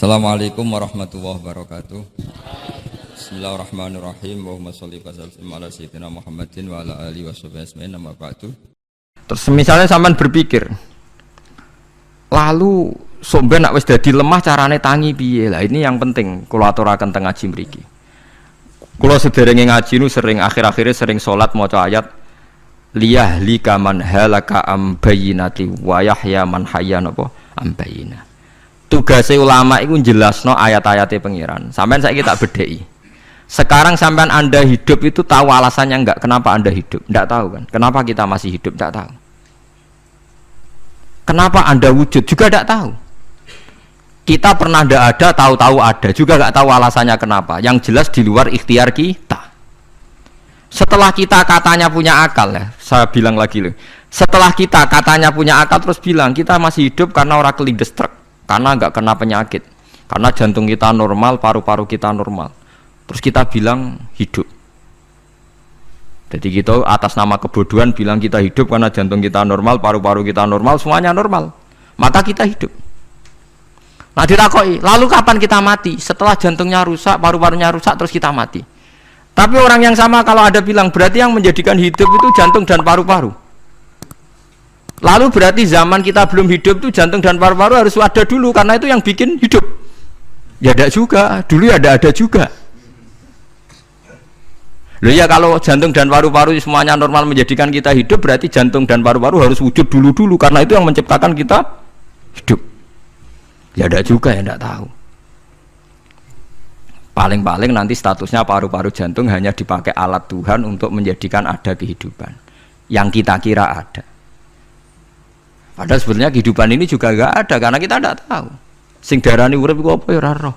Assalamualaikum warahmatullahi wabarakatuh. Bismillahirrahmanirrahim. Allahumma sholli wa sallim ala sayyidina Muhammadin wa ala alihi washabihi ajmain. Amma ba'du. Terus misalnya sampean berpikir, lalu somben nak wis dadi lemah carane tangi piye? Lah ini yang penting kula aturaken teng ngaji mriki. Kula sederenge ngaji nu sering akhir-akhire sering salat maca ayat liyahlika man halaka am bayyinati wa yahya man hayya napa am bayyinah. Tugasnya ulama itu jelasno ayat-ayatnya pengiran. Sampai saya tak bedai. Sekarang sampai Anda hidup itu tahu alasannya enggak? Kenapa Anda hidup? Enggak tahu kan? Kenapa kita masih hidup? Enggak tahu. Kenapa Anda wujud? Juga enggak tahu. Kita pernah enggak ada, tahu-tahu ada. Juga enggak tahu alasannya kenapa. Yang jelas di luar ikhtiar kita. Setelah kita katanya punya akal ya, saya bilang lagi loh. Setelah kita katanya punya akal terus bilang kita masih hidup karena orang kelindes truk. Karena nggak kena penyakit, karena jantung kita normal, paru-paru kita normal, terus kita bilang hidup. Jadi kita atas nama kebodohan bilang kita hidup karena jantung kita normal, paru-paru kita normal, semuanya normal, maka kita hidup. Nah ditakoi, lalu kapan kita mati? Setelah jantungnya rusak, paru-parunya rusak, terus kita mati. Tapi orang yang sama kalau ada bilang berarti yang menjadikan hidup itu jantung dan paru-paru. Lalu berarti zaman kita belum hidup itu jantung dan paru-paru harus ada dulu karena itu yang bikin hidup. Ya ada juga, dulu ya ada juga. Loh ya kalau jantung dan paru-paru semuanya normal menjadikan kita hidup berarti jantung dan paru-paru harus wujud dulu karena itu yang menciptakan kita hidup. Ya ada juga ya enggak tahu. Paling-paling nanti statusnya paru-paru jantung hanya dipakai alat Tuhan untuk menjadikan ada kehidupan yang kita kira ada. Padahal sebenarnya kehidupan ini juga enggak ada karena kita tidak tahu. Sing darani urip iku apa ya ora roh.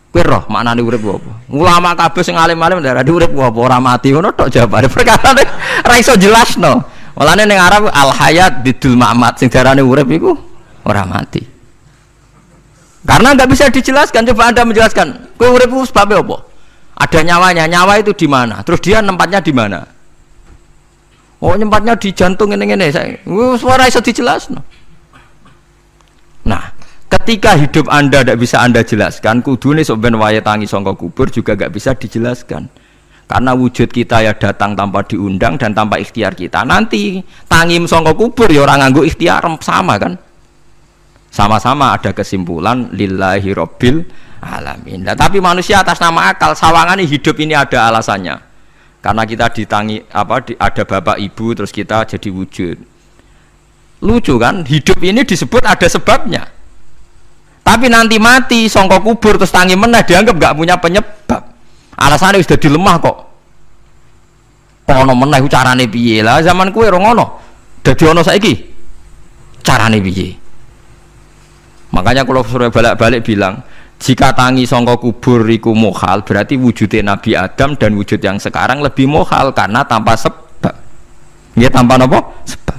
Kowe roh maknane urip ku apa? Ulama kabeh sing alim-alim darani urip ku apa ora mati ngono tok jawabane. Perkarane ora iso jelasno. Mulane ning Arab al hayat bidul ma'mat sing darani urip iku ora mati. Karena enggak bisa dijelaskan, coba Anda menjelaskan. Kowe urip ku sebab apa? Ada nyawanya, nyawa itu di mana? Terus dia tempatnya di mana? Oh nyempatnya di jantung ini saya suara bisa dijelaskan. Nah ketika hidup Anda tidak bisa Anda jelaskan, kudune sok ben wae tangi sangka kubur juga gak bisa dijelaskan karena wujud kita ya datang tanpa diundang dan tanpa ikhtiar kita. Nanti tangi sangka kubur ya orang nganggo ikhtiar sama kan, sama-sama ada kesimpulan lillahi rabbil alamin. Nah, tapi manusia atas nama akal sawangane hidup ini ada alasannya. Karena kita ditangi ada bapak ibu terus kita jadi wujud. Lucu kan? Hidup ini disebut ada sebabnya. Tapi nanti mati sangka kubur terus tangi meneh dianggap gak punya penyebab. Alasannya sudah dilemah kok. Ono meneh carane piye? Lah zaman kuwe ora ngono. Dadi ono saiki. Carane piye? Makanya kalau suruh balik-balik bilang jika tangi sangka kubur iku mukhal berarti wujudnya Nabi Adam dan wujud yang sekarang lebih mukhal karena tanpa sebab. Ya tanpa apa? Sebab.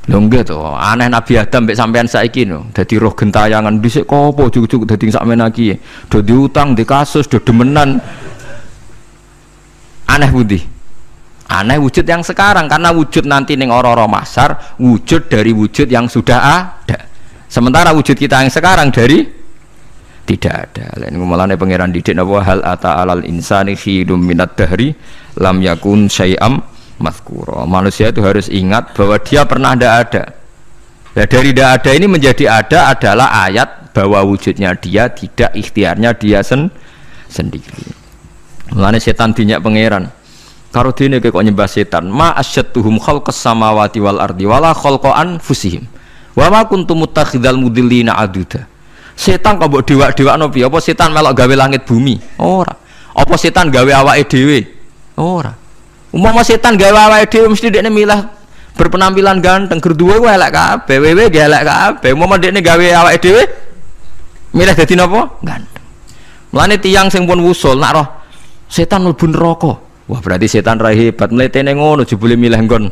Lho nggih to, aneh Nabi Adam mek sampean saiki no. Dadi roh gentayangan dhisik kok apa juk-juk dadi sakmene iki. Do diutang, di kasus, do demenan. Aneh pundi? Aneh wujud yang sekarang karena wujud nanti ning ora-ora mahsyar wujud dari wujud yang sudah ada. Sementara wujud kita yang sekarang dari tidak ada. Lain ngomongane pangeran didik napa hal ata alal insani khidum minad dahri lam yakun syai'am mazkura. Manusia itu harus ingat bahwa dia pernah tidak ada. Nah, dari tidak ada ini menjadi ada adalah ayat bahwa wujudnya dia tidak ikhtiarnya dia sendiri. Mulane setan dinyak pangeran. Karo dene kok nyembah setan. Ma asyattuhum khalqas samawati wal ardi wala khalqa anfusihim. Wa ma kuntum muttakhidal mudillina aduda. Setan kok mbok dewak-dewakno piye? Apa setan melok gawe langit bumi? Ora. Apa setan gawe awake dhewe? Ora. Umpama setan gawe awake dhewe mesti dekne milah berpenampilan ganteng, gerduwe ku elek kabeh, wewe ge elek kabeh. Umpama dekne gawe awake dhewe milah dadi napa? Ganteng. Mulane tiyang sing pun wusul nak roh setan mlebu neraka. Wah, berarti setan ra hebat, mletene ngono jebule milah nggon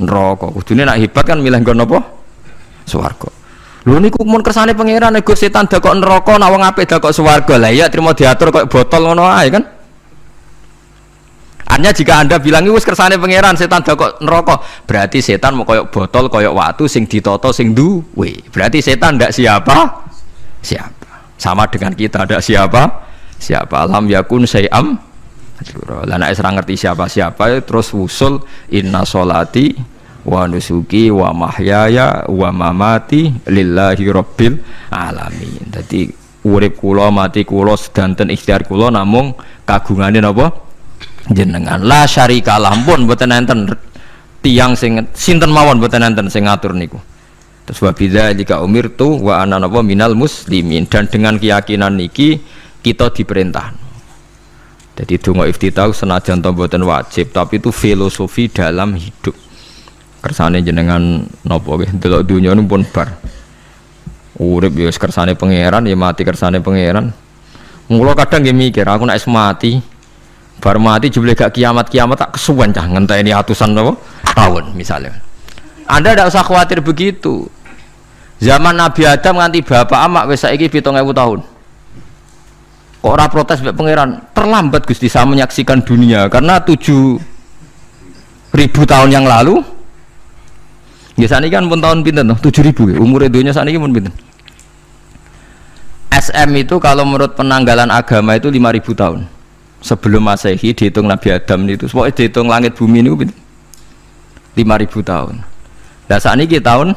neraka. Kudune nak hebat kan milah nggon apa? Swarga. Lho niku mun kersane pangeran nego setan dakok neraka nak wong apik dakok swarga. Lah iya trimo diatur kok botol ngono ae kan. Artinya jika Anda bilang wis kersane pangeran setan dakok neraka, berarti setan mau koyok botol koyok watu sing ditata sing duwe. Berarti setan ndak siapa? siapa. Sama dengan kita ada siapa? Siapa lam yakun sayam. Lah nek ora ngerti siapa-siapa terus usul inna sholati wa nusuki wa mahyaya wa mamati lillahi rabbil alamin. Dadi urip kula mati kula sedanten ikhtiar kula namung kagungane napa jenengan. La syarikalah pun mboten enten tiyang sing sinten mawon mboten enten sing ngatur niku. Terus wa bidzalika umirtu wa ana napa minal muslimin, dan dengan keyakinan niki kita diperintah. Jadi donga iftitah senajan to mboten wajib tapi itu filosofi dalam hidup. Kersane jenengan napa nggih delok dunya nu pun bar. Urip ya kersane pangeran ya mati kersane pangeran. Mula kadang nggih mikir aku nek mati bar mati jebule gak kiamat-kiamat tak kesuwen cah ngenteni atusan napa tahun misalnya. Anda tidak usah khawatir begitu. Zaman Nabi Adam nganti bapak amak wis saiki 7.000 tahun. Kok ora protes mbek pangeran? Terlambat Gusti saya menyaksikan dunia karena 7.000 tahun yang lalu. Ya sakniki kan pun tahun pinten to? 7.000 umure dunia sakniki pun pinten? SM itu kalau menurut penanggalan agama itu 5.000 tahun. Sebelum Masehi dihitung Nabi Adam itu, pokoknya dihitung langit bumi niku pinten? 5.000 tahun. Lah sakniki tahun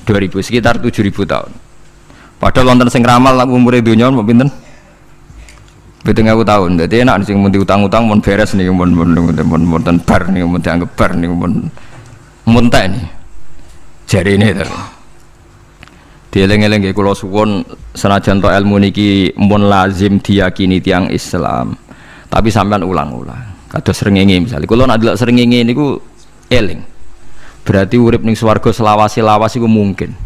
2000 sekitar 7.000 tahun. Padahal wonten sing ramal umure donya napa pinten? 7.000 tahun. Dadi enak sing mun diutang-utang mun beres niki mun bar niku mun dianggep bar niku mun muntek niki. Jarine to. Dieling-eling nggih kula suwun senajan to ilmu niki mun lazim diyakini tiyang Islam. Tapi sampean ulang-ulang. Kados srengenge misalnya kula nek delok srengenge niku eling. Berarti urip ning swarga selawase-lawas itu mungkin.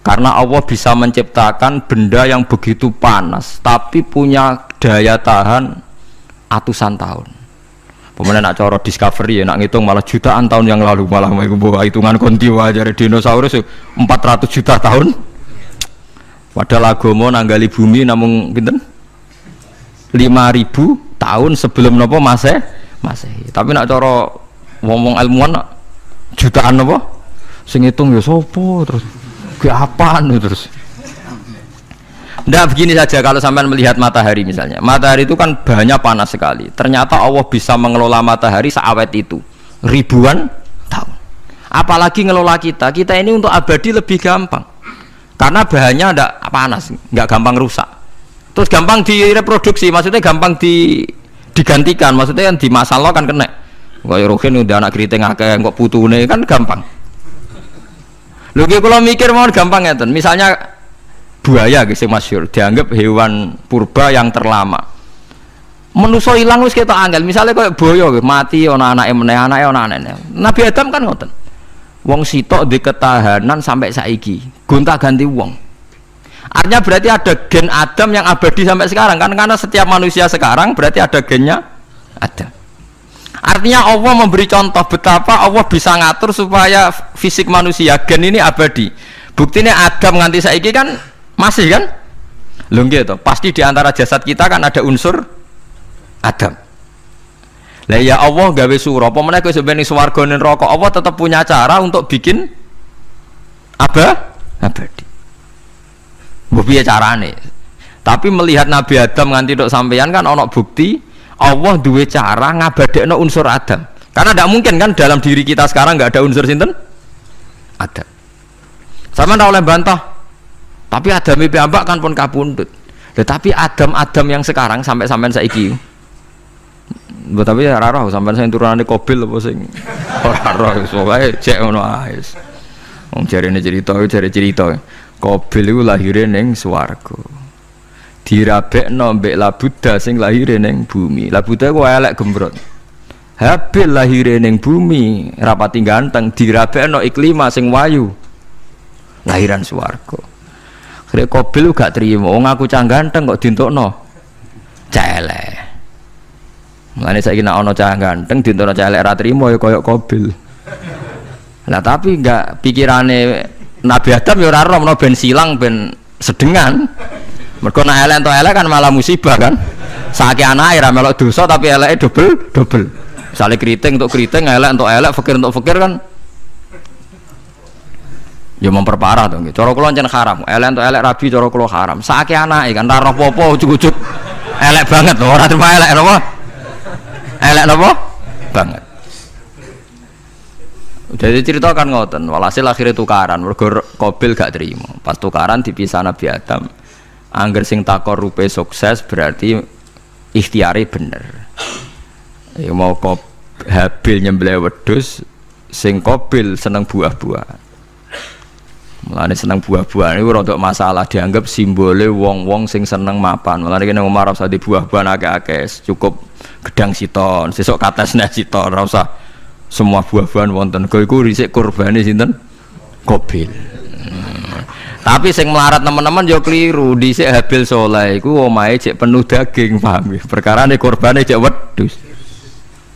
Karena Allah bisa menciptakan benda yang begitu panas tapi punya daya tahan atusan tahun. Pemenang nak cara discovery ya nak ngitung malah jutaan tahun yang lalu, malah hitungan konti wae dinosaurus 400 juta tahun. Padahal agama nanggali bumi namung pinten? 5.000 tahun sebelum napa Masehi. Tapi nak cara ngomong ilmuwan jutaan apa? Sing ngitung ya sopo terus ke apaan terus. Ndak begini saja kalau sampean melihat matahari misalnya. Matahari itu kan bahannya panas sekali. Ternyata Allah bisa mengelola matahari seawet itu ribuan tahun. Apalagi ngelola kita. Kita ini untuk abadi lebih gampang. Karena bahannya ndak panas, nggak gampang rusak. Terus gampang direproduksi, maksudnya gampang digantikan, maksudnya kan di masa lo kan kena. Kaya rohin udah anak keriting akeh kok putune kan gampang. Lho ki kula mikir mawon gampang ngeten. Misalnya buaya sing masyhur dianggap hewan purba yang terlama. Manusa ilang wis ketok angel. Misale kaya buaya mati ana anake meneh, anake ana anake. Nabi Adam kan ngoten. Wong sitok di ketahanan sampai saiki, gonta-ganti wong. Artinya berarti ada gen Adam yang abadi sampai sekarang kan, karena setiap manusia sekarang berarti ada gennya Adam. Artinya Allah memberi contoh betapa Allah bisa ngatur supaya fisik manusia gen ini abadi. Buktinya Adam nganti saiki kan masih kan? Lho nggih to, pasti di antara jasad kita kan ada unsur Adam. Lah ya Allah gawe sura, apa meneh kowe sampeyan ning swarga ning neraka, Allah tetap punya cara untuk bikin abadi. Mbok piye carane? Tapi melihat Nabi Adam nganti tok sampeyan kan ana bukti Allah duwe cara ngabadekno unsur Adam. Karena tidak mungkin kan dalam diri kita sekarang nggak ada unsur sinten? Adam. Sama ndak oleh bantah. Tapi Adam iki ambak kan pun kapundhut. Tetapi Adam yang sekarang sampai sampean saiki. Mbok tapi ora roh sampean sing turunane Qabil apa sing ora roh wae cek ngono ae. Wong jarene cerita. Qabil iku lahire ning swarga. Dirabekno mbek Labuda sing lahire ning bumi. Labuda ku elek gembrot. Habil lahire ning bumi rapati ganteng, dirabekno Iklima sing wayu. Lahiran swarga. Akhire Qabil gak trimo, wong aku cah ganteng kok dientukno cah elek. Mulane saiki nek ana cah ganteng dientukno cah elek ra trimo ya kaya Qabil. Lah tapi enggak pikirane Nabi Adam ya ora ora menawa ben silang ben sedengan. Mergo nek elek entuk elek kan malah musibah kan. Saiki anake ra melok dosa tapi eleke dobel. Misale keriting untuk keriting, elek untuk elek, fakir untuk fakir kan. Ya memperparah to nggih. Cara kula jan haram. Elek entuk elek rabi cara kula haram. Sakake anake kan ora roh apa-apa ujug-ujug elek banget lho, ora terima elek napa? Elek napa? Banget. Jadi cerita kan ngoten, walhasil akhirnya tukaran, mergo Qabil gak terima. Pas tukaran dipisah Nabi Adam. Angger sing takor rupe sukses berarti ikhtiari bener. Ya mau Habil nyembelih wedhus, sing Qabil seneng buah-buahan. Mulane seneng buah-buahan iku rada masalah, dianggap simbole wong-wong sing seneng mapan. Mulane kene Umar ora usah di buah-buahan akeh-akeh, cukup gedang siton, sesuk katesne siton, ora usah semua buah-buahan wonten. Kok iku risik kurbane sinten? Qabil. Tapi sing melarat teman-teman yo keliru, dhisik Habil saleh iku omahe cek penuh daging, paham nggih. Perkarane kurbane cek wedhus.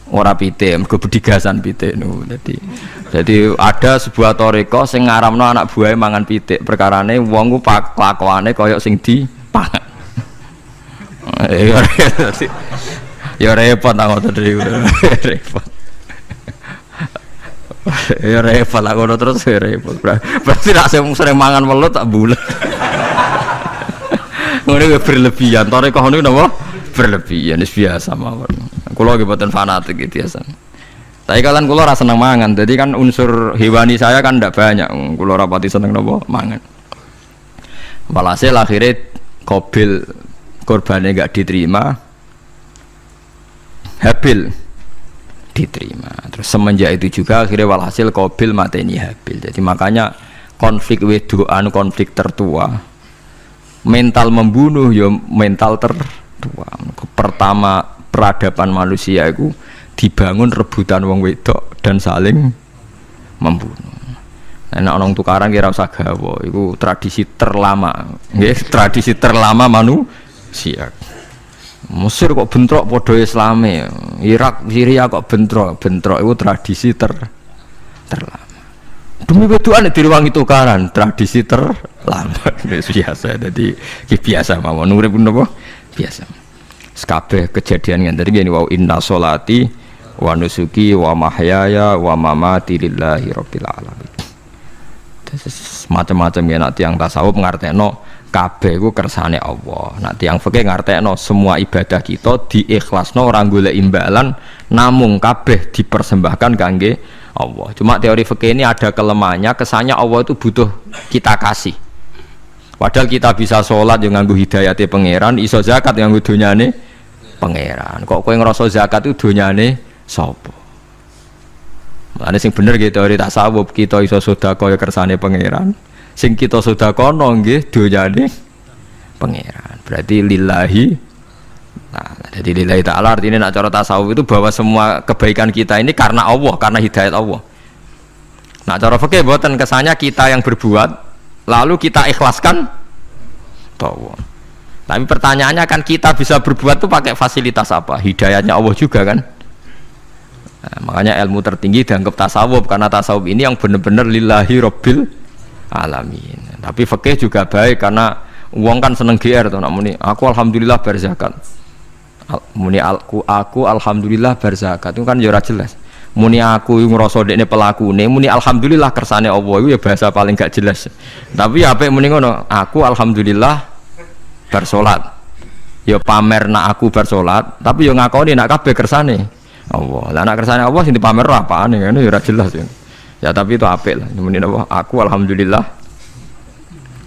Ora pitik, mergo bedigasan pitik niku. Jadi ada sebuah toriko sing ngaramno anak buahe mangan pitik. Perkarane wong ku kelakuane kaya sing dipangan. Ya repot nang ngoten niku. Repot. Ya repot lah ngono terus repot. Berarti nek sering mangan welut tak bulet. Ngono berlebihan. Toriko niku napa? Berlebihan biasa mawon. Kula nggih mboten fanatik gitu biasa. Tapi kalian kula ora seneng mangan. Jadi kan unsur hewani saya kan ndak banyak. Kula ora pati seneng napa mangan. Walhasil akhirnya Qabil korbannya enggak diterima. Habil diterima. Terus semenjak itu juga akhirnya walhasil Qabil mateni Habil. Jadi makanya konflik wedoan konflik tertua. Mental membunuh ya mental tertua. Pertama peradaban manusia itu dibangun rebutan wong wedok dan saling membunuh. Nek orang tukaran kira usah gawa, itu tradisi terlama, nggih, tradisi terlama manusia. Mesir kok bentrok padha Islame, Irak, Syria kok bentrok itu tradisi terlama. Demi wedokan direwangi tukaran, tradisi terlama. Biasa, jadi biasa mawon urip napa? Biasa. Sekabeh kejadian ngene iki wa inna sholati wa nusuki wa mahyaya wa mamati lillahi rabbil alamin. Macam-macam ya nak tiyang tasawuf ngartekno kabeh iku kersane Allah. Nak tiyang fikih ngartekno semua ibadah kita diikhlasno ora golek imbalan namung kabeh dipersembahkan kangge Allah. Cuma teori fikih ini ada kelemahannya, kesannya Allah itu butuh kita kasih. Padahal kita bisa sholat yang nganggo hidayate pangeran, iso zakat yang nganggo donyane pangeran. Kok kowe ngrasa zakat itu donyane sapa? Mulane sing bener nggih teori tasawuf, kita iso sedekah ya kersane pangeran. Sing kita sedekahno nggih donyane pangeran. Berarti lillahi. Nah, jadi lillahi ta'ala artinya nak cara tasawuf itu bahwa semua kebaikan kita ini karena Allah, karena hidayat Allah. Nah, cara fikih mboten kesannya kita yang berbuat lalu kita ikhlaskan Allah. Tapi pertanyaannya kan kita bisa berbuat tuh pakai fasilitas apa? Hidayahnya Allah juga kan. Nah, makanya ilmu tertinggi dianggap tasawuf karena tasawuf ini yang benar-benar lillahi rabbil alamin. Tapi fikih juga baik karena uang kan seneng GR tuh. Namun aku alhamdulillah berzakat. Muni aku alhamdulillah berzakat itu kan ya ora jelas. Muni aku ngrasa dekne pelakune, muni alhamdulillah kersane Allah itu ya bahasa paling gak jelas. Tapi ya apik muni ngono, aku alhamdulillah bersolat. Ya pamer nak aku bersolat, tapi ya ngakoni nak kabeh kersane Allah. Lah nak kersane Allah sing dipamer apane ngene ya ora jelas ya. Ya tapi itu apik lah. Muni apa? Aku alhamdulillah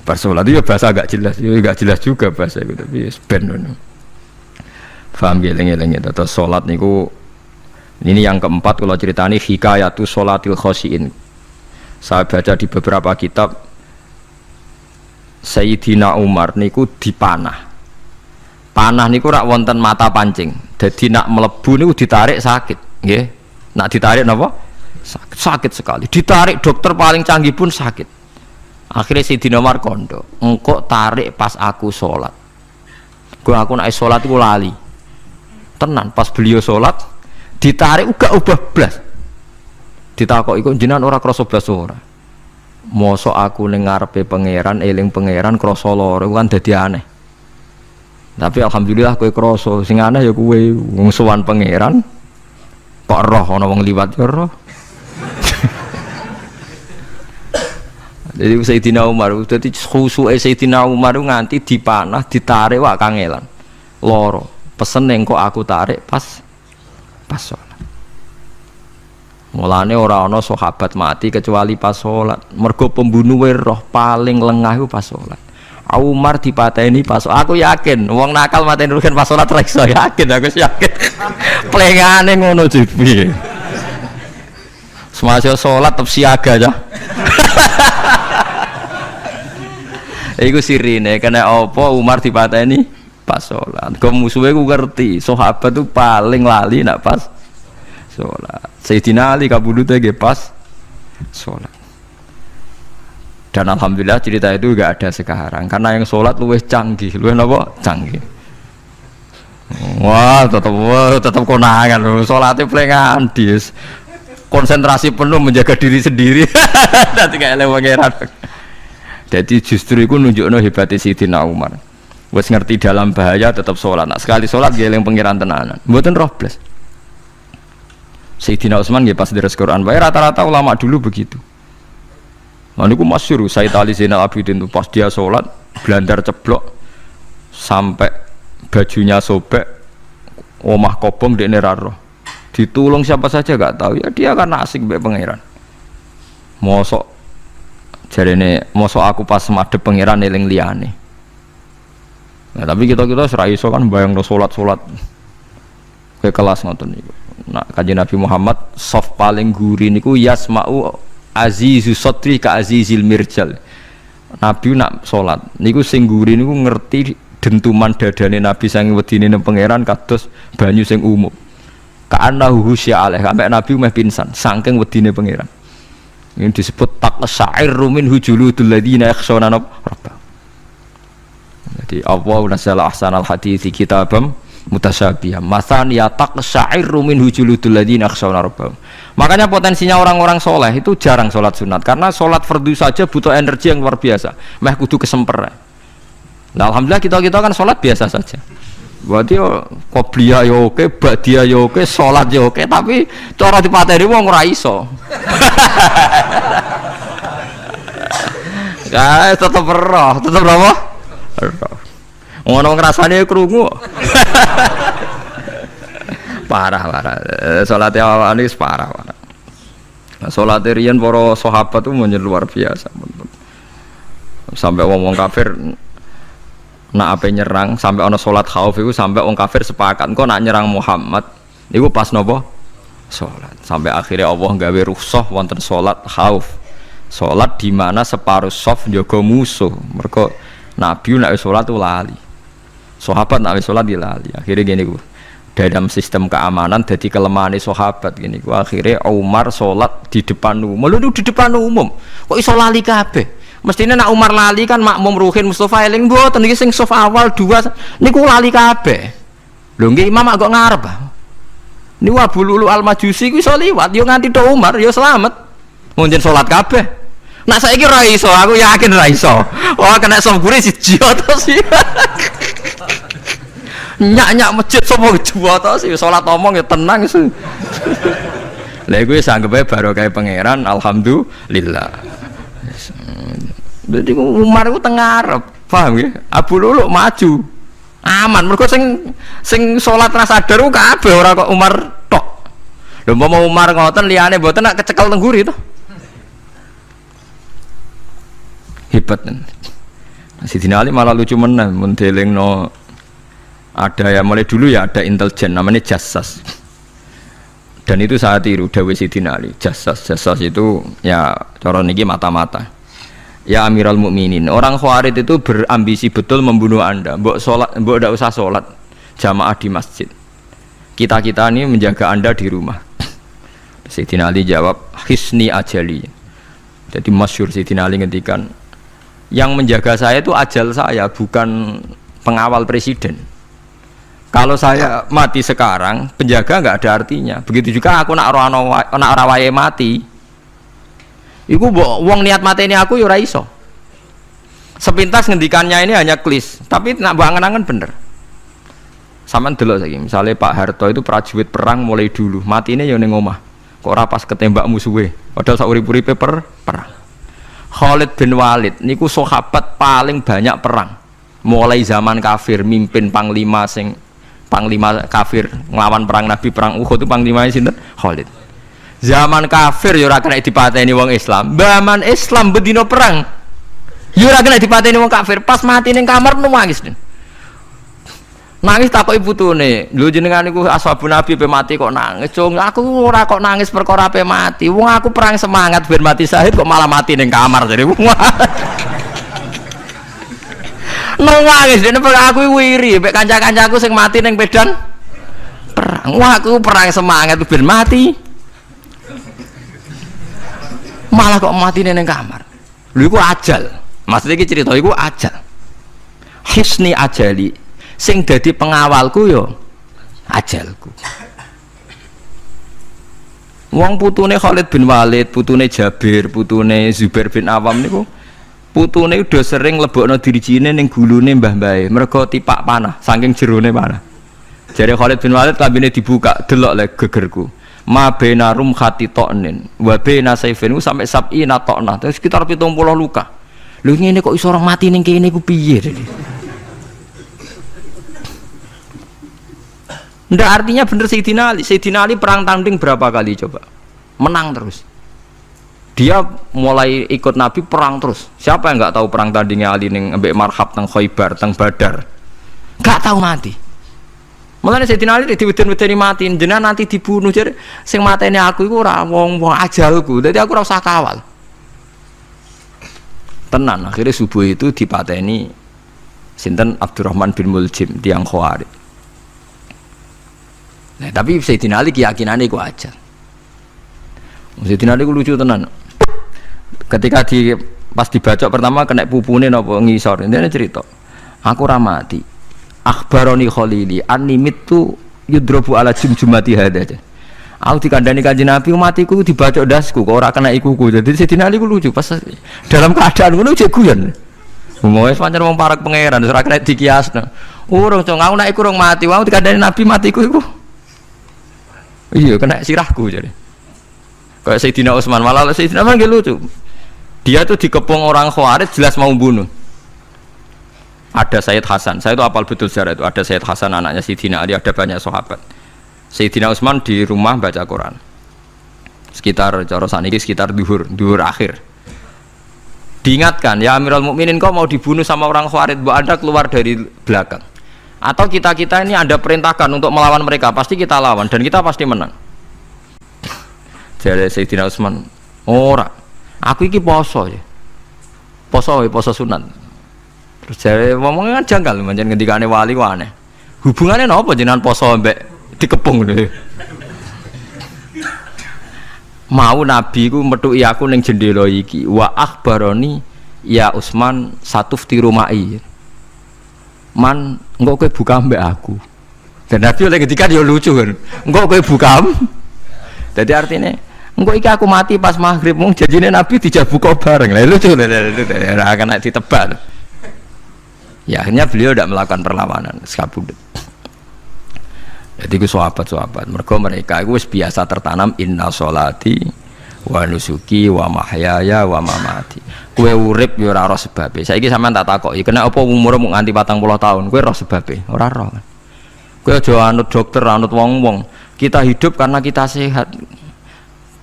bersolat itu ya bahasa gak jelas. Ya gak jelas juga bahasa itu tapi ben ngono. Paham geleng-geleng itu. Terus salat niku ini yang keempat kalau ceritani hikayatu sholatil khosyin. Saya baca di beberapa kitab Sayyidina Umar niku dipanah. Panah niku rak wonten mata pancing. Jadi nak melebu niku ditarik sakit, nggih. Nak ditarik napa? Sakit sekali. Ditarik dokter paling canggih pun sakit. Akhirnya Sayyidina Umar kondo, engkau tarik pas aku sholat. Aku nak sholat iku lali. Tenan pas beliau sholat ditarik uga ubah blas. Ditakok iku jenengan ora krasa blas ora. Mosok aku ning ngarepe pangeran eling pangeran krasa lara kan dadi aneh. Tapi alhamdulillah kowe krasa sing aneh ya kowe wong sowan pangeran kok roh ana wong liwat ya roh. Jadi Sayyidina Umar, dadi khusuke Sayyidina Umar nganti dipanah, ditarik wak kangelan. Loro. Pesen ning kok aku tarik pas salat. Mulane ora ana sahabat mati kecuali pas salat. Mergo pembunuhe roh paling lengah iku pas salat. Umar dipateni pas aku yakin wong nakal mateni rugen pas salat ra iso yakin aku yakin. Plengane ngono jipi. Semasa salat tetep siaga aja. Iku sirine kena apa Umar dipateni pas salat. Kok musuhe ku ngerti, sahabat tuh paling lali nak pas salat. Sayyidina Ali kabudute ge pas salat. Dan alhamdulillah cerita itu enggak ada sekarang karena yang salat luwih canggih, luwih napa? Canggih. Wah, tetap konangan lho, salate plengan dis. Konsentrasi penuh menjaga diri sendiri. Nanti kayak lewat pangeran. Jadi justru itu nunjukno hebatnya Sayyidina Umar. Wes ngerti dalam bahaya tetap sholat. Nah, sekali sholat dia yang pangeran tenanan. Mboten roh blas. Sayyidina Utsman nggih pas deres Quran. Bae rata-rata ulama dulu begitu. Nah niku masyhur Sayyid Ali Zainal Abidin itu pas dia sholat blandar ceblok sampai bajunya sobek, omah kobong dekne ra roh. Ditulung siapa saja gak tahu ya dia karena asik mbek pangeran. Mosok jarene mosok aku pas madhep pangeran eling liyane. Nah, tapi kita ora iso kan bayangno salat-salat ke kelas ngoten niku. Nah, Kanjeng Nabi Muhammad soft paling guri niku yasma'u azizu sotri ka azizil mirjal. Nabi nak salat niku sing guri niku ngerti dentuman dadane Nabi saking wedine pangeran kados banyu sing umum. Ka'annahu husya alaih sampai Nabi meh pingsan saking wedine pangeran. Ini disebut taqsa'irru min hujuludul ladzina yakhshawna rabbahum. Jadi Allah nazzala ahsanal hadithi kitabam mutasyabiham. Matsan ya taqsa'irru min hujuludul ladzina yakhshawna rabbahum. Makanya potensinya orang-orang soleh itu jarang sholat sunat karena sholat fardu saja butuh energi yang luar biasa. Meh kudu kesemper. Nah, alhamdulillah kita kan sholat biasa saja. Berarti qobliyah ya oke, ba'diyah ya oke, salat ya oke, tapi cara dipateni wong ora iso. Ya tetep roh, tetep apa? Roh. Ngono ngrasane krungu. Parah. Salate awake wis parah. Salate riyen para sahabat itu luar biasa. Sampai wong kafir nak apa nyerang sampai ono sholat khauf itu sampai orang kafir sepakat kok nak nyerang Muhammad itu pas nopo sholat sampai akhirnya Allah gawe rukhsah wonten sholat khauf sholat di mana separuh soft jaga musuh mereka Nabi nak sholat itu lali sahabat nak sholat di lali akhirnya gini dalam sistem keamanan jadi kelemahan sahabat gini akhirnya Umar sholat di depan umum di depan umum kok iso lali kabeh. Mestinya nak Umar lali kan makmum Ruhin Mustafa eling mboten iki sing sof awal dua niku lali kabeh. Lho nggih imam kok ngarep. Niku Abu Lulu Al-Majusi ku iso liwat yo nganti tok Umar yo selamat. Munjen salat kabeh. Nak saiki ra iso, aku yakin ra iso. Wah kena sof gure siji to sih. Nyak-nyak masjid sapa jua to sih salat omong ya tenang sih. Lha iku wis anggepe barokah pangeran alhamdulillah. Jadi Umar itu tengah Arab, paham ya? Abu Lulu maju, aman. Mereka sing sholat rasa sadar kabeh ora kok Umar tok. Lho mau Umar ngoten liyane mboten nak kecekel tengguri to. Hebat kan. Sayyidina Ali malah lucu menan mun delingno ada ya mulai dulu ya ada intelijen namanya Jassas. Dan itu saat tiru dawuh Sayyidina Ali. Jassas itu ya cara niki mata-mata. Ya Amirul Mukminin, orang Khawarij itu berambisi betul membunuh Anda. Mbok ndak usah sholat jamaah di masjid. Kita ini menjaga Anda di rumah. Sayyidina Ali jawab, hisni ajali. Jadi masyhur Sayyidina Ali ngendikan, yang menjaga saya itu ajal saya, bukan pengawal presiden. Kalau saya mati sekarang, penjaga nggak ada artinya. Begitu juga aku nak ora wae mati. Iku wong niat mateni aku ya ora iso. Sepintas ngendikannya ini hanya klis, tapi nak bangen-angen bener. Sampeyan delok saiki, misale Pak Harto itu prajurit perang mulai dulu, matine ya ning omah. Kok ora pas ketembak musuhe, padahal sak urip-uripe perang. Khalid bin Walid niku sahabat paling banyak perang. Mulai zaman kafir mimpin panglima kafir nglawan perang Nabi perang Uhud itu panglimanya sinten? Khalid. Zaman kafir ya ora kena dipateni wong Islam. Zaman Islam bedino perang ya ora kena dipateni wong kafir. Pas mati ning kamar nangis. Nangis takoki putune, lho jenengan niku ashabun Nabi pe mati kok nangis. Cung, aku ora kok nangis perkara pe mati. Wong aku perang semangat ben mati syahid kok malah mati ning kamar jadi wong. Nangis dene aku wiri mek kanca-kancaku sing mati ning medan perang. Wah, aku perang semangat ben mati. Malah kok mati ning kamar. Lho iku ajal. Maksudnya iki cerita iku ajal. Hisni ajali. Sing dadi pengawalku yo ajalku. Wong putune Khalid bin Walid, putune Jabir, putune Zubair bin Awam niku putune udah sering lebokno dirijine ning gulune mbah-mbahe mergo tipak panah saking jerone panah. Jare Khalid bin Walid klambine dibuka, delok le gegerku. Ma baina rum khati to'nin wa baina saifin sampai sab'ina to'nah. Terus sekitar 70 luka. Lho ngene kok iso orang mati ning kene ku piye? Ndak artinya bener Sayyidina Ali. Sayyidina Ali perang tanding berapa kali coba? Menang terus. Dia mulai ikut Nabi perang terus. Siapa yang nggak tahu perang tandingnya Ali ning ambek Marhab teng Khaibar teng Badar? Nggak tahu mati. Mulane Sayyidina Ali diweden-wedeni mati, jenengan nanti dibunuh jare sing mateni aku iku ora wong-wong ajalku. Dadi aku ora usah kawal. Tenan akhirnya subuh itu dipateni sinten Abdurrahman bin Muljim tiang Khawarij. Nah, tapi Sayyidina Ali keyakinannya itu aja. Sayyidina Ali itu lucu tenan. Ketika pas dibacok pertama kena pupune napa ngisor. Intine cerita. Aku ora mati. Akhbaroni Khalili annimitu yudrobu ala jumjumati hada. Aku dikandani Kanjeng Nabi matiku dibacok dasku kok ora kena ikuku. Jadi Sayyidina Ali ku lucu pas dalam keadaan ngono cek guyon. Wis pancen wong parek pangeran ora kena dikiasno. Urung cong aku nek iku urung mati, wong dikandani Nabi matiku iku. Iya kena sirahku jadi. Kayak Sayyidina Utsman malah Sayyidina Utsman lucu. Dia tuh dikepung orang Khawarij jelas mau bunuh. Ada Sayyid Hasan, saya itu apal betul sejarah itu. Ada Sayyid Hasan anaknya Sayyidina Ali, ada banyak sahabat. Sayyidina Utsman di rumah baca Quran. Sekitar cara saniki sekitar duhur akhir. Diingatkan, ya Amirul Mukminin kau mau dibunuh sama orang Khawarij, mbok Anda keluar dari belakang. Atau kita ini ada perintahkan untuk melawan mereka, pasti kita lawan dan kita pasti menang. Jadi Sayyidina Utsman, ora, aku iki poso ya, poso sunat. Terus jadi ngomongnya kan janggal, macam ngendikane wali ku aneh. Hubungannya apa jenengan poso mbek dikepung deh. Mau Nabi ku metuki aku ning jendela iki, wa akhbaroni ya Utsman satufti rumai. Man engko kowe buka mbek aku. Dan Nabi oleh ketika dia lucu kan. Engko kowe buka. Jadi artinya engko iki aku mati pas maghrib mung janjine Nabi dijak buka bareng. Lah lucu ora akan ditebak. Ya akhirnya beliau tidak melakukan perlawanan sekabudut. Jadi ku sahabat-sahabat mergo mereka itu wis biasa tertanam inna sholati wa nusuki wa mahyaya wa mamati. Kowe urip ya ora roh sebabe. Saiki sampean tak takoki, kena apa umurmu nganti 40 tahun? Kowe roh sebabe? Ora roh. Kowe aja anut dokter, anut wong-wong. Kita hidup karena kita sehat.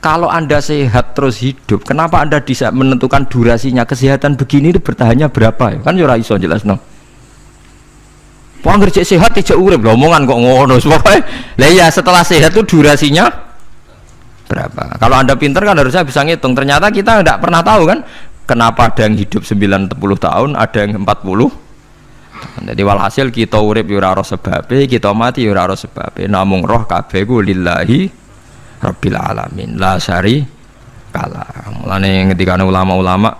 Kalau Anda sehat terus hidup, kenapa Anda bisa menentukan durasinya? Kesehatan begini itu bertahannya berapa? Kan ya ora iso jelasno. Wong kerja sehat tidak urip, omongan kok ngono. Pokoke lah ya setelah sehat itu durasinya berapa? Kalau Anda pintar kan harusnya bisa ngitung. Ternyata kita tidak pernah tahu kan. Kenapa ada yang hidup 90 tahun, ada yang 40. Jadi walhasil kita urip ya ora roh sebabe, kita mati ya ora roh sebabe. Namung roh kabeh ku lillahi rabbil alamin. La syari kala. Mulane ngendikane ulama-ulama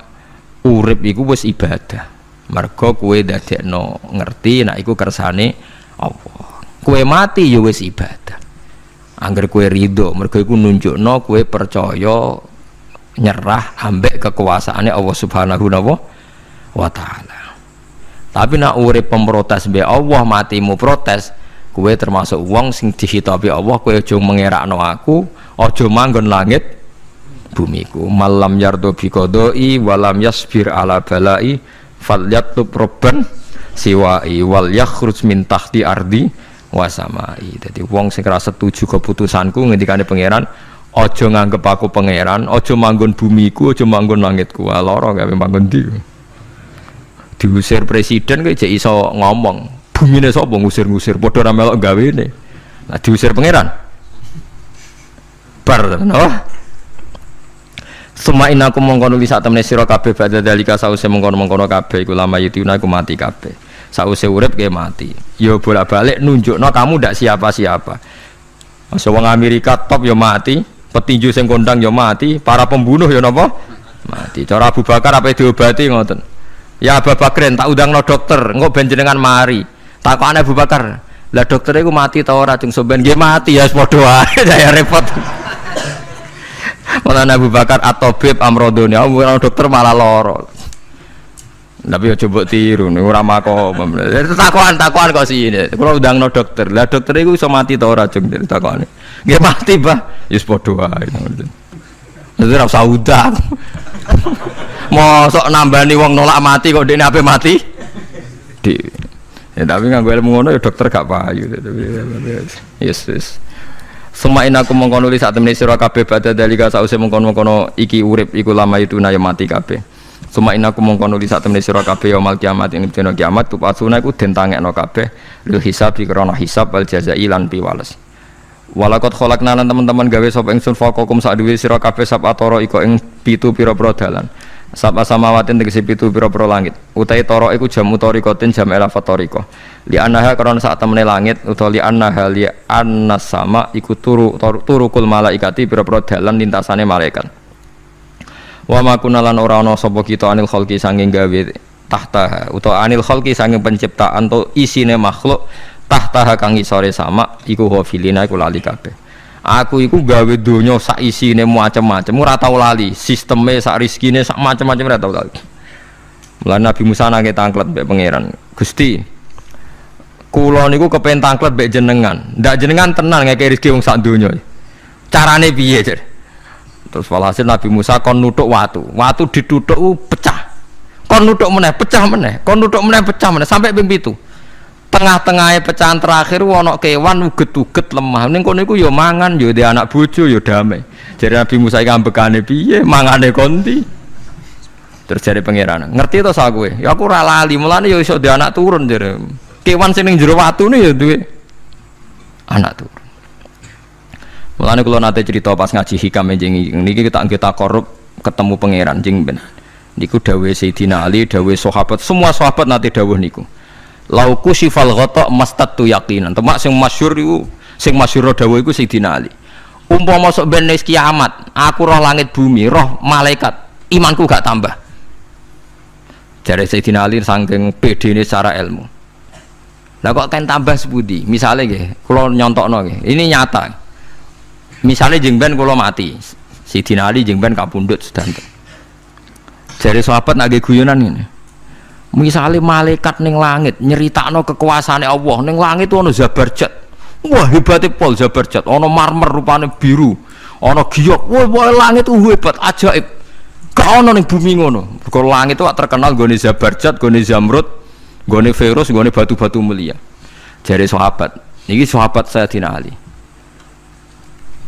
urip iku wis ibadah. Mergo kowe dadekno ngerti nek iku kersane Allah. Kowe mati ya wis ibadah. Angger kowe ridho, mergo iku nunjukno kowe percaya nyerah ambek kekuasaannya Allah Subhanahu wa taala. Tapi nak urip pemprotes be Allah, matimu protes, kowe termasuk wong sing dihitabi Allah, kowe aja mengerakno aku, aja manggon langit bumiku. Malam yardo bi qadai walam yasbir ala balai falyatlub robban siwai wal yakhruj min tahti ardi wasamai. Jadi wong sing ora setuju keputusanku ngendikane pangeran, aja nganggep aku pangeran, aja manggon bumiku, aja manggon langitku. Lara gawe manggon ndi. Diusir presiden kok jek iso ngomong. Bumine sapa ngusir-ngusir padha ra melok gawene. Nah diusir pangeran. Bar no. Suma inaku mongkon nulis sak temne sira kabeh badha dalika sause mongkon-mongkon kabeh iku lama yutuna iku mati kabeh. Sause urip ke mati. Ya bolak-balik nunjukno kamu ndak siapa-siapa. Masa wong Amerika top ya mati, petinju sing kondang ya mati, para pembunuh ya napa? Mati. Cara Abu Bakar apa diobati ngoten. Ya Abu Bakar tak undangno dokter, engko ben jenengan mari. Takokane Abu Bakar, lah dokter iku mati ta ora cung sampean nggih mati ya padha wae saya repot. Malah Abu Bakar atau Beb Amrodoni, orang dokter malah loro. Tapi coba tiru, ora makom. Takuan kok sini. Kalau udah no dokter, lah dokter itu bisa mati tau racun dari takuan. Gak mati bah, yus podo aja. Jadi rasa udah. Mau sok nambani wong nolak mati kok dia apa mati? Ya, tapi nggak gue ilmu ngono ya dokter gak payu. Yes. Suma inaku mengkono li saat temene sira kabeh badha dalika sause mengkono iki urip iku lama itu na ya mati kabeh. Suma inaku mengkono li saat temene sira kabeh yaumul kiamat ing dina kiamat tupasuna iku den tangekno kabeh lil hisab krana hisab wal jazai lan piwales. Walakot khalaqna lan teman-teman gawe sapa ingsun faqakum sak duwe sira kabeh sab atara iko ing 7 pira-pira dalan. Sab samawatin tegese 7 pira-pira langit. Utahe tara iku jam utarikatin jam elafat tarika. Li annaha karena saat temene langit utawa li annaha li annas sama iku turukul malaikati pira-pira dalan lintasane malaikat. Wa ma kunalan ora ana sapa kita anil khalqi sanging gawe tahta utawa anil khalqi sanging penciptaan to isine makhluk tahta kang isore sama iku hafilina iku lali kabeh. Aku iku gawe donya sak isine macam-macam ora tau lali, sisteme sak rezekine sak macam-macam ora tau lali. Mulane Nabi Musa nangke tangklet mbek pangeran. Gusti, kula niku kepen tangklet mbek jenengan. Ndak jenengan tenan ngeke rezeki wong sak donya. Carane piye, Cer? Terus walhasil Nabi Musa kon nuthuk watu. Watu dituthuk pecah. Kon nuthuk meneh, pecah meneh. Kon nuthuk meneh, pecah meneh sampai ping 7. Tengah-tengahnya pecahan terakhir ana kewan uget-uget lemah. Ning kono iku ya mangan, ya di anak bojo ya damai. Jadi Nabi Musa iki ambekane piye? Mangane konti. Terus jare pangeran, ngerti to sak kowe? Ya aku ora lali, mulane ya iso di anak turun jare. Kewan sing ning jero watune ya duwe anak turun. Mulane kula nate cerita pas ngaji hikam niki kita korup ketemu pangeran jeng ben. Niku dawuhe Sayyidina Ali, dawuhe sahabat, semua sahabat nate dawuh niku. Lauku sifal ghata mastatu yaqinan. Temak sing masyhur iku, sing masyhur dawuh iku Sayyidina Ali. Umpama masuk ben kiamat, aku roh langit bumi, roh malaikat, imanku gak tambah. Jare Sayyidina Ali saking pedene secara ilmu. Lah kok kan tambah sepundi? Misale nggih, kula nyontokno nggih. Ini nyata. Misale jeng ben kula mati. Sayyidina Ali jeng ben kapundhut sedanten. Jare sahabat nak nggih guyonan ngene. Misalnya malaikat ning langit nyeritakno kekuasaane Allah ning langit ono Zabarjat. Wah hebate pol Zabarjat, ono marmer rupane biru, ono giok. Wah langit hebat ajaib. Gak ono ning bumi ngono. Mergo langit itu terkenal gone Zabarjat, gone Zamrud, gone Feros, gone batu-batu mulia. Jare sahabat, niki sahabat Sayyidina Ali.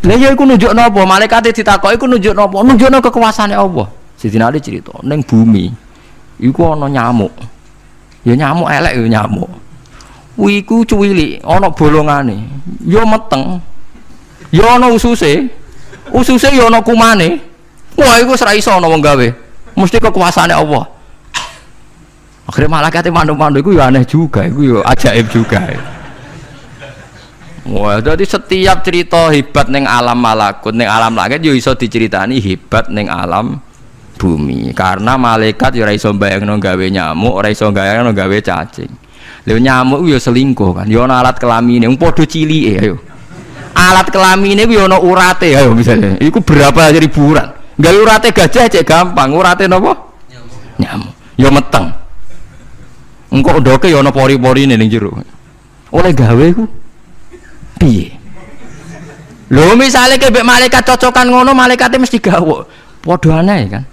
Lah ya iku nunjukno apa? Malaikat ditakoki iku nunjukno apa? Nunjukno kekuasaane Allah. Sayyidina Ali cerita ning bumi iku ana nyamuk. Ya nyamuk elek ya nyamuk. Kuwi iku cuwilik, ana bolongane. Ya meteng. Ya ana ususe. Ususe ya ana kumane. Wah iku wis ra iso ana wong gawe. Mesti kekuasaane Allah. Akhire malaikat mandu-mandu iku ya aneh juga, iku ya ajaib juga. Wah, jadi setiap cerita hebat ning alam malakut, ning alam langit ya iso diceritani hebat ning alam bumi, karena malaikat ya ora iso mbayangno gawe nyamuk, ora iso mbayangno gawe cacing. Lha nyamuk ya selingkuh kan, ya ana alat kelamine, wong padha cilike ayo. Alat kelamine ku ya ana urate ayo misalnya. Iku berapa ribuan. Gawe urate gajah cek gampang, urate napa? Nyamuk. Ya meteng. Engko ndoke ya ana pori-porine ning jero. Oleh gawe ku piye? Lho misale kebek malaikat cocokan ngono, malaikate mesti gawok. Padha aneh kan.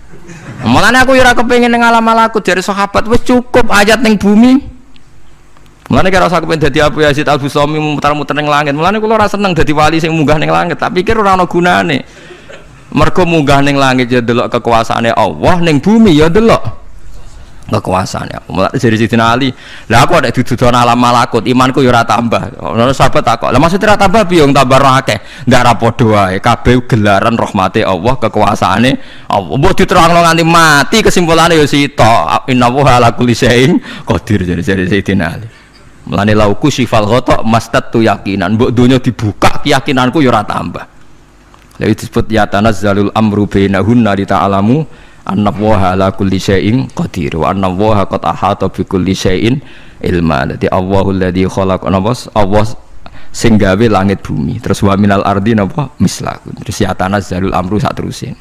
Mulane aku ora kepengin ning alam malakut dari sahabat wis cukup ayat ning bumi. Mulane kira usah kepengin dadi Abu Yazid Al-Bustami muter-muter ning langit. Mulane kula ora seneng dadi wali sing munggah ning langit, tak pikir ora ana gunane. Mergo munggah ning langit ya delok kekuasaane Allah, ning bumi ya delok kekuasaannya. Mulai dari Sidina Ali, lah aku ada duduk alam malakut, imanku ya ora tambah. Ono sahabat takok, lah maksudnya ora tambah piye wong tambah akeh? Ndak ra padha wae, kabeh gelaran rahmate Allah, kekuasaane Allah. Mbok diterangno nganti mati kesimpulannya ya sita, innallaha ala kulli syai'in qadir dari Sidina Ali. Mulane lauku sifal ghata mastatu yakinan, mbok donya dibuka keyakinanku ya ora tambah. Lha disebut ya tanazzalul amru bainahunna li ta'lamu annallaha ala kulli syai'in qadir wa annallaha qad ahata bi kulli syai'in ilma. Dadi Allahul ladzi khalaqa nabas, Allah sing gawe langit bumi. Terus wa minal ardi napa mislakun. Terus ya tanazzalul amru sak terusin.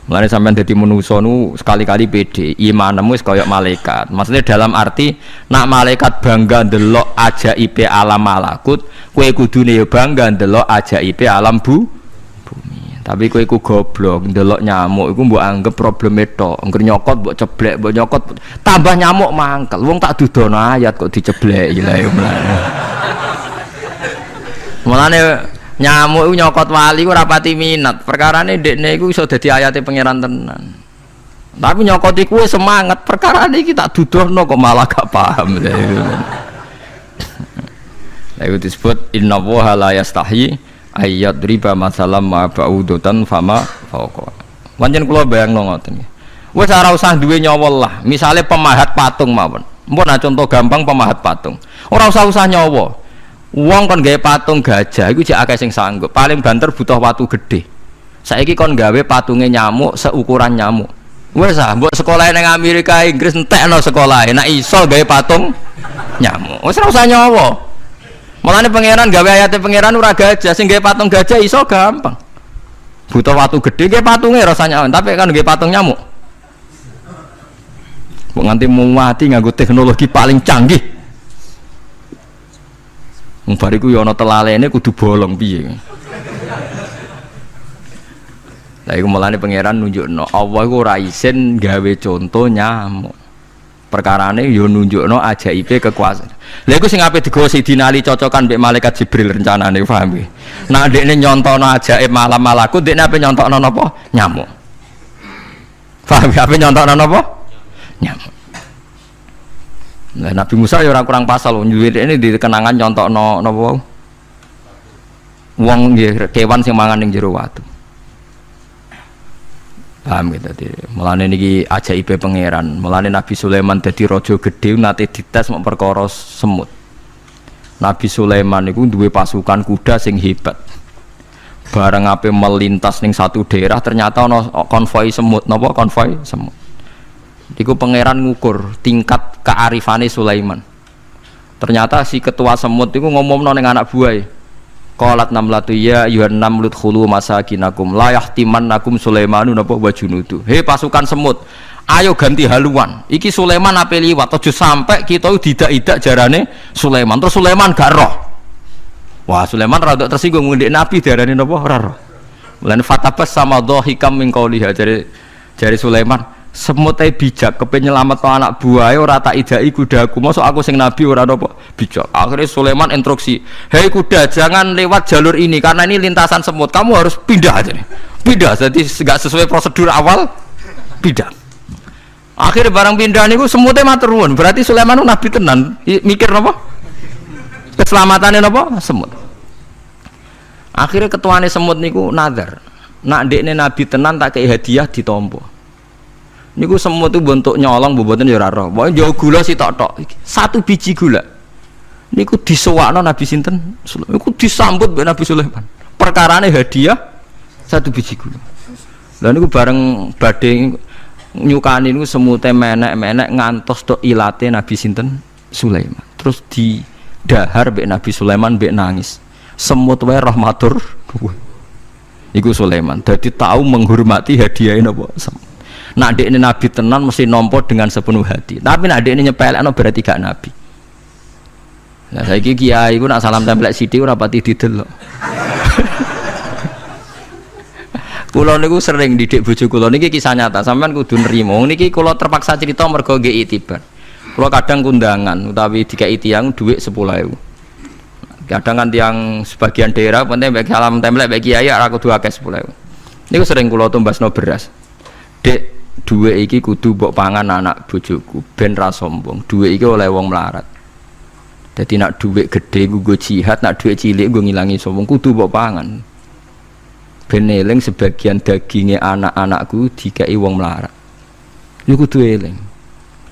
Mulane sampean dadi manusa nu sekali-kali pede, imanmu wis kaya malaikat. Maksudnya dalam arti nak malaikat bangga ndelok ajaibe alam malakut, kowe kudune ya bangga ndelok ajaibe alam bumi. Tapi kowe iku goblok ndelok nyamuk iku mbok anggap probleme tok. Engger nyokot mbok ceblek, mbok nyokot tambah nyamuk mangkel. Wong tak dudono ayat kok dicebleki lha ya. Mulane nyamuk iku nyokot wali ora pati minat. Perkarane ndekne iku iso dadi ayate pangeran tenan. Tapi nyokot iku semangat. Perkarane iki tak dudono kok malah gak paham. Lha itu disebut innallaha la yastahi ayat riba masalam ma ba'udutan fama fauqa. Pancen kula bayangno ngoten. Wis ora usah duwe nyawa lah. Misale pemahat patung mawon. Mpun contoh gampang pemahat patung. Ora usah nyawa. Wong kon gawe patung gajah iku jek akeh sing sanggup. Paling banter butuh watu gede. Saiki kon gawe patunge nyamuk seukuran nyamuk. Wis ah mbok sekolah ning Amerika Inggris entekno sekolahe nek iso gawe patung nyamuk. Wis ora usah nyawa. Mulane pangeran gawe ayate pangeran ora gajah, sing gawe patung gajah iso gampang. Butuh watu gede gawe patunge rasanya, tapi kan gawe patung nyamuk. Kok nganti mau mati nganggo teknologi paling canggih. Wong bariku ya ana telalene kudu bolong piye. Lah iku mulane pangeran nunjukno Allah iku ora isin gawe contoh nyamuk. Perkarane yo nunjukno ajaibe kekuasaan. Lha iku sing ape digawa Sidina Ali cocokan mbek malaikat Jibril rencanane paham nggih. Nah ndekne nyontono ajaib malam malakut, ndekne ape nyontokno napa? Nyamuk. Paham ape nyontokno napa? Nyamuk. Nah Nabi Musa ya ora kurang pasal nyuwene di kenangan nyontokno napa? Wong nggih kewan sing mangan ning jero watu. Paham gitu tadi. Mulane niki ajaibe pangeran. Mulane Nabi Sulaiman dadi raja gedhe nate dites mok perkara semut. Nabi Sulaiman niku duwe pasukan kuda sing hebat. Bareng ape melintas ning satu daerah ternyata ana konvoi semut. Napa konvoi semut? Iku pangeran ngukur tingkat kearifane Sulaiman. Ternyata si ketua semut iku ngomongno ning anak buahe. Qalat namlatu ya ayyuhan namlut khulu masakinakum la yahtimannakum Sulaimanu napa wa junudu. Hei pasukan semut, ayo ganti haluan. Iki Sulaiman ape liwat aja sampai kita didak-idak jarane Sulaiman. Terus Sulaiman gak roh. Wah, Sulaiman rada tersinggung ndek Nabi diarani napa ora roh. Mulane fatabas sama dhahikam min qauliha jare Sulaiman, semut ae bijak kepen nyelametno anak buahe ora tak idai kudaku. Mosok aku sing nabi ora napa bijak. Akhirnya Sulaiman instruksi, "Hei kuda, jangan lewat jalur ini karena ini lintasan semut. Kamu harus pindah aja nih." Pindah, jadi enggak sesuai prosedur awal, pindah. Akhirnya barang pindah niku semutnya matur nuwun. Berarti Sulaiman nabi tenan. Mikir napa? Keselamatannya napa? Semut. Akhirnya ketuane semut niku nazar. Nak ndekne nabi tenan tak kei hadiah ditampa. Niku semut itu bentuk nyolong boboten ya ora roh. Pokoke njuk gula sitok-tok. Satu biji gula. Niku disewakno Nabi sinten? Niku disambut mbek Nabi Sulaiman. Perkarane hadiah satu biji gula. Lah niku bareng badhe nyukani niku semute menek-menek ngantos tok ilate Nabi sinten? Sulaiman. Terus didahar mbek Nabi Sulaiman mbek nangis. Semut wae rahmatur. Iku Sulaiman. Dadi tahu menghormati hadiahe napa? Nak dekne nabi tenan mesti nampa dengan sepenuh hati. Tapi nak dekne nyepelekno berarti gak nabi. Lah saiki kiai ku nak salam tempel sithik ora pati didelok. Kula niku sering didik bojo kula niki kisah nyata, sampean kudu nrimo. Niki kula terpaksa cerita mergo nggih itibar. Kula kadang kundangan utawi dikai tiyang dhuwit 10.000. Kadang kan tiyang sebagian daerah penting bagi salam templek bagi kiai ora kudu akeh 10.000. Niku sering kula tumbasno beras. Dek, dhuwit iki kudu mbok pangan anak bojoku ben ra sombong. Dhuwit iki oleh wong melarat. Dadi nak dhuwit gedhe nggo jihad, nak dhuwit cilik nggo ngilangi sombong kudu mbok pangan. Ben eling sebagian dagingnya anak-anakku dikai wong melarat. Iku kudu eling.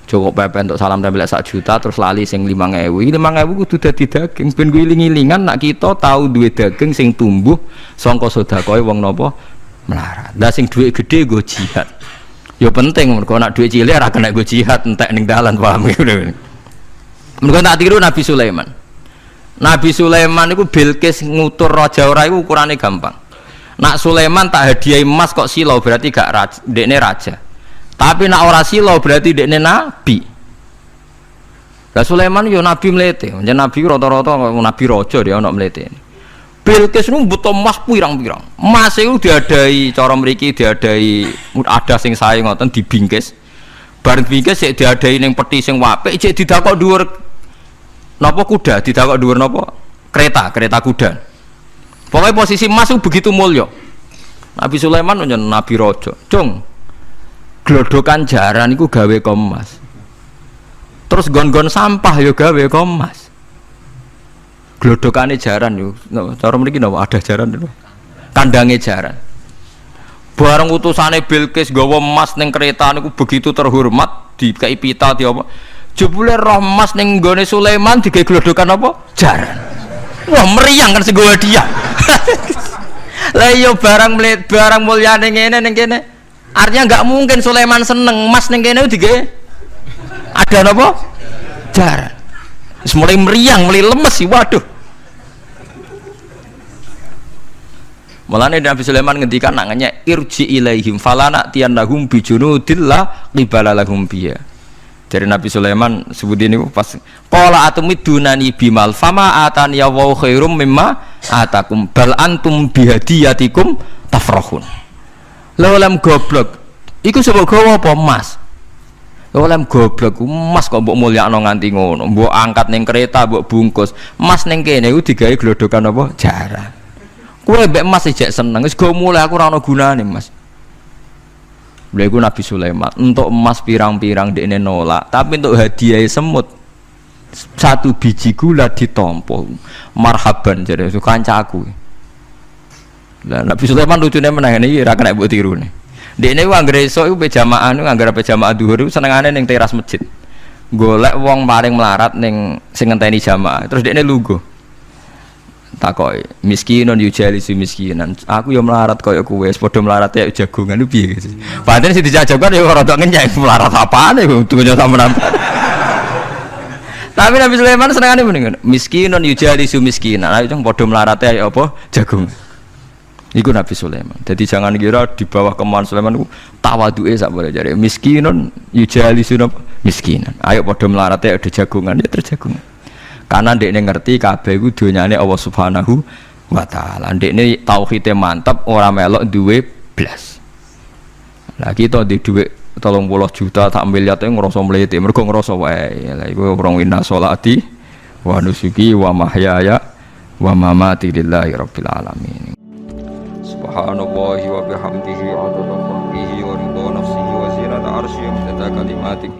Cukup pepe untuk salam tempel 1 juta terus lali sing 5.000. 5.000 kudu dadi daging ben iling-ilingan nak kita tahu duwe daging sing tumbuh saka sedekahe wong napa melarat. Lah sing duwe gedhe nggo jihad. Ya penting mergo nak duwe cilik ora kena nggo jihad entek ning dalan paham ngene. Mergo tak tiru Nabi Sulaiman. Nabi Sulaiman iku Bilqis ngutur raja ora iku ukurane gampang. Nak Sulaiman tak hadiah emas kok silau berarti gak raja, dekne raja. Tapi nak ora silau berarti dekne nabi. Lah Sulaiman yo nabi mlete, jan nabi rata-rata nabi raja dia ana mlete. Bilqis nu butuh emas pirang-pirang. Emas iku diadai cara mriki diadai ada sing sae ngoten dibingkis. Bareng bingkis sik diadai ning peti sing apik cek didakok dhuwur napa kuda, didakok dhuwur napa kereta kuda. Pokoknya posisi emas itu begitu mulia. Nabi Sulaiman menjadi Nabi Rojo. Cung, glodokan jaran itu gawe emas. Terus gon-gon sampah yo gawe emas. Glodokane jaran yo. Cara mriki napa ada jaran lho. Kandange jaran. Bareng utusane Bilqis gawa emas ning kereta niku begitu terhormat, dikai pita di apa. Jebule roh emas ning nggone Sulaiman digawe glodokan apa? Jaran. Wah meriang kan sing dia. Lah iya barang mulyane ngene ning kene. Artinya enggak mungkin Sulaiman seneng emas ning kene digawe ada napa? Jaran. Wis mulai meriang, mulai lemes sih waduh. Mulane Nabi Sulaiman ngendikan nangane irji ilaihim falana tiyannahum bijunudillah qibala lahum biya. Dari Nabi Sulaiman sebut ini pas qala atumidunani bimal fama atani ya wa khairum mimma atakum bal antum bihadiyatikum tafrahun. Lha goblok iku sebab gawa apa emas? Lha goblok emas kok mbok mulyakno nganti ngono, mbok angkat ning kereta mbok bungkus. Emas ning kene iku digawe glodokan apa? Jaran. Kowe mbek emas ijek seneng wis go mulai aku ora ana gunane Mas. Lha iku Nabi Sulaiman untuk emas pirang-pirang dekne nolak, tapi untuk hadiah semut 1 biji gula ditampa. Marhaban jare kancaku. Lah Nabi Sulaiman lucune meneh iki ora kena mbok tirune. Dekne ku anggere esuk iku jamaah niku anggere jamaah zuhur iku senengane ning teras masjid. Golek wong paling melarat ning sing ngenteni jamaah. Terus dekne lungguh. Takoki miskinun yujalisu miskinan. Aku ya melarat kaya kowe, padha melarat ya jagongan piye gitu. Padahal sing dijajakan ya rada ngenyek melarat apane dunya sampean. Tapi Nabi Sulaiman senengane mendingan miskinun yujalisu miskinan. Ayo padha melarat ya apa jagung. Iku Nabi Sulaiman. Jadi jangan kira di bawah kemauan Sulaiman ku tawaduke sak boleh jare miskinun yujalisu miskinan. Ayo padha melarat ya jagongan ya terjagungan. Karena ndekne ngerti kabeh iku donyane Allah Subhanahu wa taala. Ndekne tauhide mantep ora melok duwe blas. Lah kita di dhuwit 30 juta tak miliar teh ngrasa mlete mergo ngrasa wae. Lah iku wong inna sholati wa nusuki wa mahyaya wa mamati lillahi rabbil alamin. Subhanallahi wa bihamdihi adada khalqihi wa ridha nafsihi wa zinata arsyihi wa kalimatik.